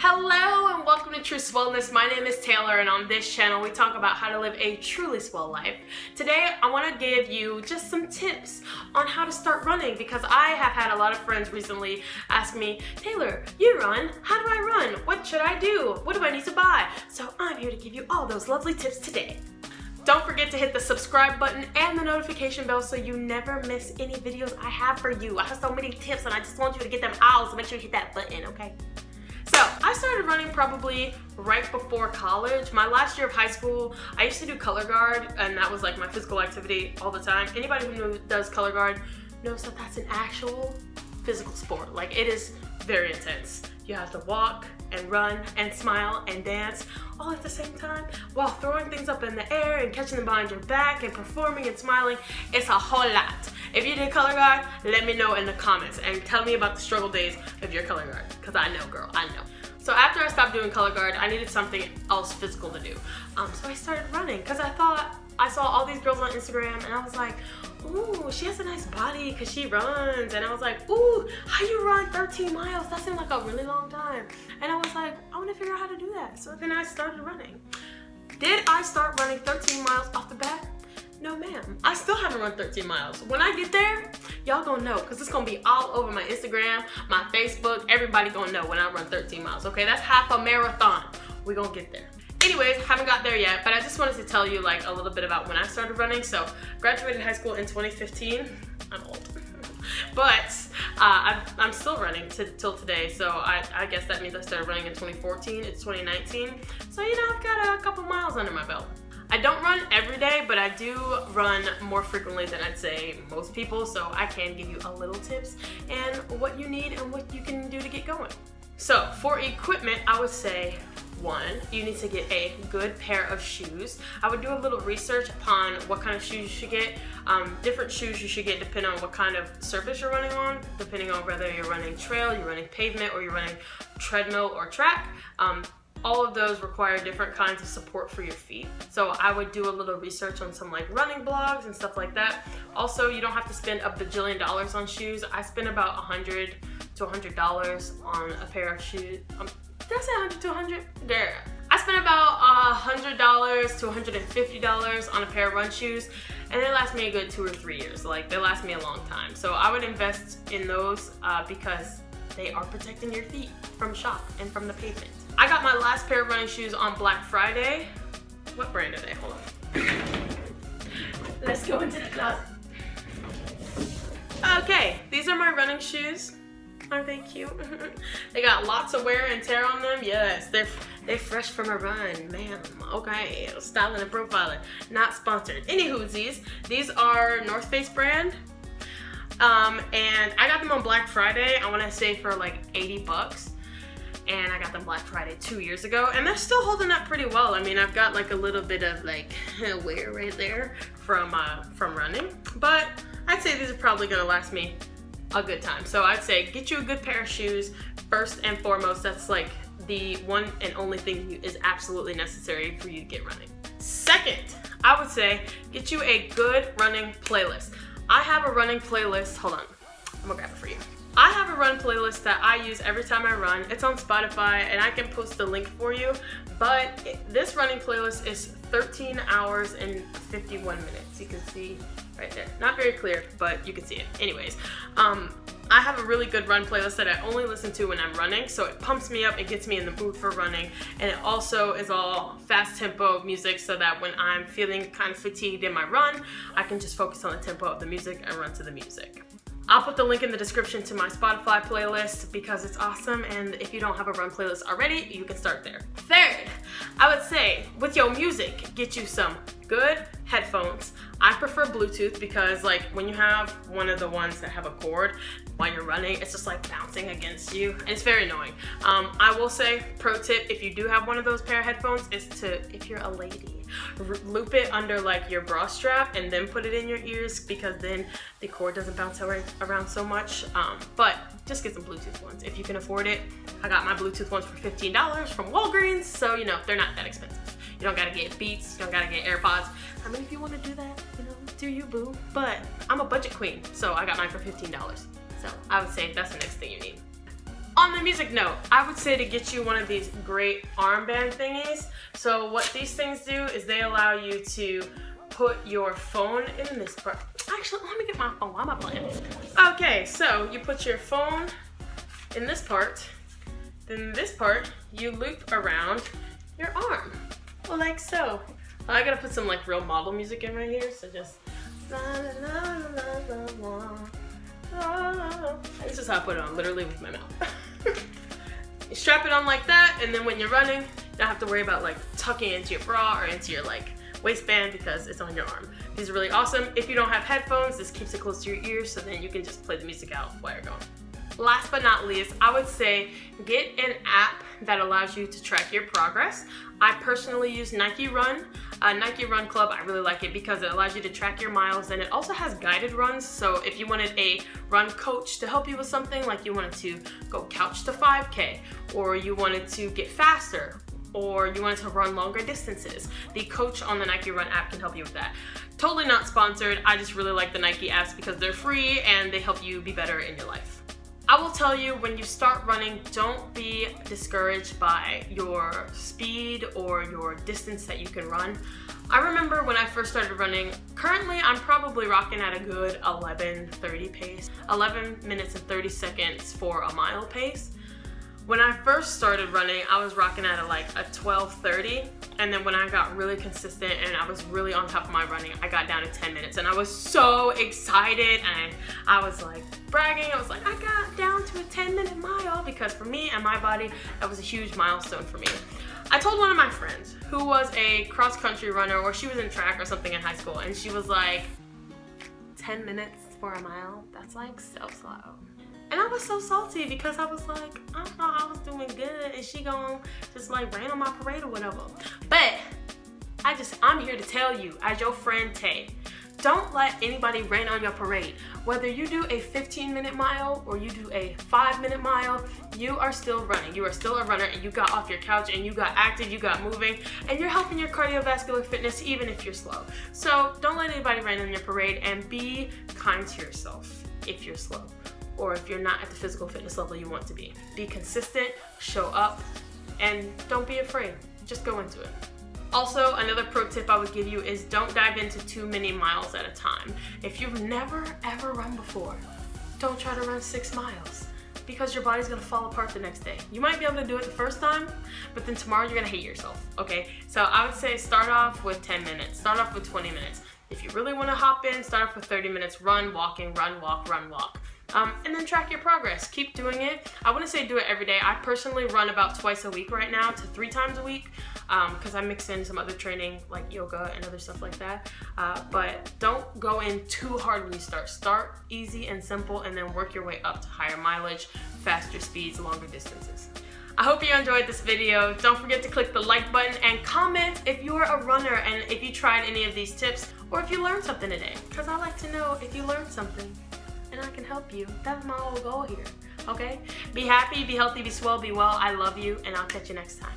Hello and welcome to True Swellness. My name is Taylor, and on this channel we talk about how to live a truly swell life. Today I want to give you just some tips on how to start running, because I have had a lot of friends recently ask me, Taylor, you run, how do I run? What should I do? What do I need to buy? So I'm here to give you all those lovely tips today. Don't forget to hit the subscribe button and the notification bell so you never miss any videos I have for you. I have so many tips and I just want you to get them out, so make sure you hit that button, okay? So I started running probably right before college. My last year of high school, I used to do color guard, and that was like my physical activity all the time. Anybody who does color guard knows that that's an actual physical sport. Like, it is very intense. You have to walk and run and smile and dance all at the same time while throwing things up in the air and catching them behind your back and performing and smiling. It's a whole lot. If you did color guard, let me know in the comments and tell me about the struggle days of your color guard, because I know, girl, I know. So after I stopped doing color guard, I needed something else physical to do. So I started running, because I thought I saw all these girls on Instagram and I was like, ooh, she has a nice body because she runs. And I was like, ooh, how you run 13 miles? That seemed like a really long time. And I was like, I want to figure out how to do that. So then I started running. Did I start running 13 miles off the bat? No, ma'am. I still haven't run 13 miles. When I get there, y'all gonna know, because it's gonna be all over my Instagram, my Facebook. Everybody gonna know when I run 13 miles, okay? That's half a marathon. We gonna get there. Anyways, haven't got there yet, but I just wanted to tell you like a little bit about when I started running. So, graduated high school in 2015. I'm old. But I'm still running till today, so I guess that means I started running in 2014. It's 2019. So, you know, I've got a couple miles under my belt. I don't run every day, but I do run more frequently than I'd say most people, so I can give you a little tips and what you need and what you can do to get going. So for equipment, I would say, one, you need to get a good pair of shoes. I would do a little research upon what kind of shoes you should get. Different shoes you should get depending on what kind of surface you're running on, depending on whether you're running trail, you're running pavement, or you're running treadmill or track. All of those require different kinds of support for your feet. So I would do a little research on some like running blogs and stuff like that. Also, you don't have to spend a bajillion dollars on shoes. I spend about $100 to $100 on a pair of shoes. Did I say 100 to 100? Yeah. I spent about $100 to $150 on a pair of run shoes, and they last me a good 2 or 3 years. Like, they last me a long time. So I would invest in those because they are protecting your feet from shock and from the pavement. I got my last pair of running shoes on Black Friday. What brand are they? Hold on. Let's go into the closet. Okay, these are my running shoes. Aren't they cute? They got lots of wear and tear on them. Yes, they're fresh from a run, ma'am. Okay, styling and profiling. Not sponsored. Anywho, these are North Face brand. And I got them on Black Friday, I want to say for like 80 bucks. And I got them Black Friday 2 years ago, and they're still holding up pretty well. I mean, I've got like a little bit of like wear right there from running, but I'd say these are probably gonna last me a good time. So I'd say get you a good pair of shoes first and foremost. That's like the one and only thing is absolutely necessary for you to get running. Second, I would say get you a good running playlist. I have a running playlist. Hold on, I'm gonna grab it for you. I have a run playlist that I use every time I run. It's on Spotify, and I can post the link for you. But this running playlist is 13 hours and 51 minutes. You can see right there. Not very clear, but you can see it. Anyways, I have a really good run playlist that I only listen to when I'm running, so it pumps me up, it gets me in the mood for running, and it also is all fast tempo music so that when I'm feeling kind of fatigued in my run, I can just focus on the tempo of the music and run to the music. I'll put the link in the description to my Spotify playlist because it's awesome, and if you don't have a run playlist already, you can start there. Third, I would say with your music, get you some good headphones. I prefer Bluetooth because like when you have one of the ones that have a cord while you're running, it's just like bouncing against you, and it's very annoying. I will say, pro tip, if you do have one of those pair of headphones, is to, if you're a lady, loop it under like your bra strap and then put it in your ears, because then the cord doesn't bounce around so much. But just get some Bluetooth ones if you can afford it. I got my Bluetooth ones for $15 from Walgreens, so you know, they're not that expensive. You don't gotta get Beats, you don't gotta get AirPods. I mean, if you wanna do that, you know, do you, boo. But I'm a budget queen, so I got mine for $15. So I would say that's the next thing you need. On the music note, I would say to get you one of these great armband thingies. So what these things do is they allow you to put your phone in this part. Actually, let me get my phone. Why am I playing? Okay, so you put your phone in this part. Then this part, you loop around your arm. Like so. I gotta put some like real model music in right here, so just this is how I put it on, literally with my mouth. You strap it on like that, and then when you're running, you don't have to worry about like tucking it into your bra or into your like waistband because it's on your arm. These are really awesome. If you don't have headphones, this keeps it close to your ears, so then you can just play the music out while you're going. Last but not least, I would say get an app that allows you to track your progress. I personally use Nike Run. Nike Run Club, I really like it because it allows you to track your miles, and it also has guided runs. So if you wanted a run coach to help you with something, like you wanted to go couch to 5K, or you wanted to get faster, or you wanted to run longer distances, the coach on the Nike Run app can help you with that. Totally not sponsored. I just really like the Nike apps because they're free and they help you be better in your life. I will tell you, when you start running, don't be discouraged by your speed or your distance that you can run. I remember when I first started running, currently I'm probably rocking at a good 11:30 pace, 11 minutes and 30 seconds for a mile pace. When I first started running, I was rocking at like a 12:30, and then when I got really consistent and I was really on top of my running, I got down to 10 minutes, and I was so excited, and I was like bragging. I was like, I got down to a 10-minute mile, because for me and my body, that was a huge milestone for me. I told one of my friends who was a cross-country runner, or she was in track or something in high school, and she was like, 10 minutes for a mile? That's like so slow. And I was so salty because I was like, I thought I was doing good and she gon' just like rain on my parade or whatever. But I'm here to tell you, as your friend Tay, don't let anybody rain on your parade. Whether you do a 15-minute mile or you do a 5-minute mile, you are still running. You are still a runner, and you got off your couch and you got active, you got moving, and you're helping your cardiovascular fitness even if you're slow. So don't let anybody rain on your parade, and be kind to yourself if you're slow, or if you're not at the physical fitness level you want to be. Be consistent, show up, and don't be afraid. Just go into it. Also, another pro tip I would give you is don't dive into too many miles at a time. If you've never ever run before, don't try to run 6 miles, because your body's gonna fall apart the next day. You might be able to do it the first time, but then tomorrow you're gonna hate yourself, okay? So I would say start off with 10 minutes, start off with 20 minutes. If you really wanna hop in, start off with 30 minutes, run, walking, run, walk, run, walk. And then track your progress. Keep doing it. I wouldn't say do it every day. I personally run about twice a week right now to 3 times a week, because I mix in some other training like yoga and other stuff like that. But don't go in too hard when you start. Start easy and simple, and then work your way up to higher mileage, faster speeds, longer distances. I hope you enjoyed this video. Don't forget to click the like button and comment if you're a runner and if you tried any of these tips, or if you learned something today, because I like to know if you learned something and I can help you. That's my whole goal here, okay? Be happy, be healthy, be swell, be well. I love you, and I'll catch you next time.